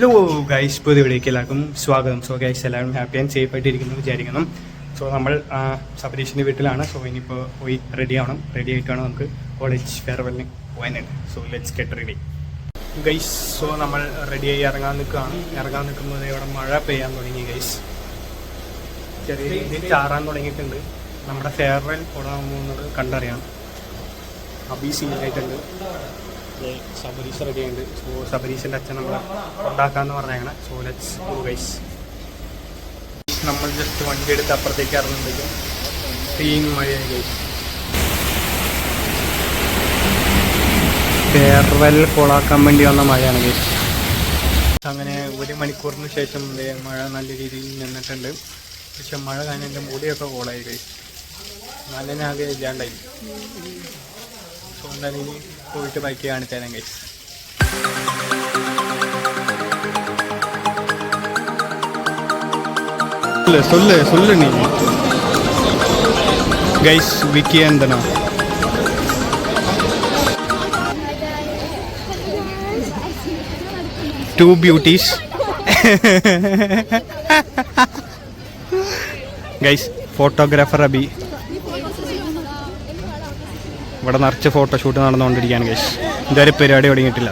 Hello guys, പുതിയ വീഡിയോയ്ക്ക് എല്ലാവർക്കും സ്വാഗതം. സോ ഗൈസ്, എല്ലാവരും ഹാപ്പി ആൻഡ് സേഫ് ആയിട്ടിരിക്കുന്നു വിചാരിക്കണം. സോ നമ്മൾ സബരീഷിൻ്റെ വീട്ടിലാണ്. സോ ഇനിയിപ്പോൾ പോയി റെഡി ആവണം. റെഡി ആയിട്ടാണ് നമുക്ക് കോളേജ് ഫെയർവെല്ലിന് പോകാനായിട്ട്. So let's get ready guys. So നമ്മൾ റെഡിയായി ഇറങ്ങാൻ നിൽക്കുമ്പോൾ ഇവിടെ മഴ പെയ്യാൻ തുടങ്ങി ഗൈസ്. ചെറിയ രീതിയിൽ ചാറാൻ തുടങ്ങിയിട്ടുണ്ട്. നമ്മുടെ ഫെയർവെൽ പോകാൻ പോകുന്നത് കണ്ടറിയാം. അബി സീനായിട്ടുണ്ട്. സബരീഷ് റെഡി ഉണ്ട്. സോ സബരീഷിൻ്റെ അച്ഛൻ നമ്മളെ ഉണ്ടാക്കാമെന്ന് പറഞ്ഞാണ്. So let's go guys. നമ്മൾ ജസ്റ്റ് വണ്ടി എടുത്ത് അപ്പുറത്തേക്ക് ഇറങ്ങുമ്പോഴേക്കും തീൻ മഴയായി ഗൈസ്. ഫെയർവെൽ കൊളാക്കാൻ വേണ്ടി വന്ന മഴയാണ് ഗൈസ്. അങ്ങനെ 1 മണിക്കൂറിന് ശേഷം മഴ നല്ല രീതിയിൽ നിന്നിട്ടുണ്ട്. പക്ഷെ മഴ കഴിഞ്ഞ് എൻ്റെ മുടിയൊക്കെ കോളായി ഗൈസ്. നല്ല ആകെ ഇല്ലാണ്ടായി. സോ എന്തായാലും ഇനി പോയിട്ട് ബൈക്ക് കാണിച്ചു തരാം ഗൈസ്. சொல்லு நீ கைஸ். விக்கி அந்தனா to beauties guys. Photographer Abhi. ഇവിടെ നിറച്ച് ഫോട്ടോഷൂട്ട് നടന്നുകൊണ്ടിരിക്കുകയാണ് ഗൈസ്. ഇതുവരെ പരിപാടി തുടങ്ങിയിട്ടില്ല.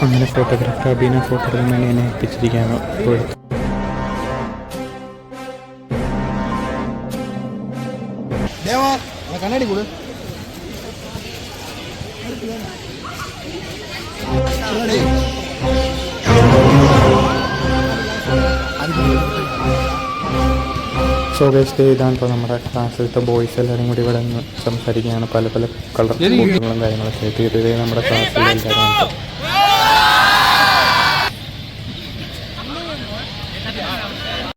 അങ്ങനെ ഫോട്ടോഗ്രാഫർ അബീനെ ഫോട്ടോ എടുക്കാൻ വേണ്ടി എന്നെ എത്തിച്ചിരിക്കുകയാണ്. കണ്ണാടി കൂട്. സോ ഗൈസ്, ഇതാണ് ഇപ്പോൾ നമ്മുടെ ക്ലാസ്സിലത്തെ ബോയ്സ് എല്ലാവരും കൂടി ഇവിടെ നിന്ന് സംസാരിക്കുകയാണ്. പല പല കളർ കാര്യങ്ങളൊക്കെ ആയിട്ട്. ഇത് നമ്മുടെ ക്ലാസ്സിൽ എല്ലാവരും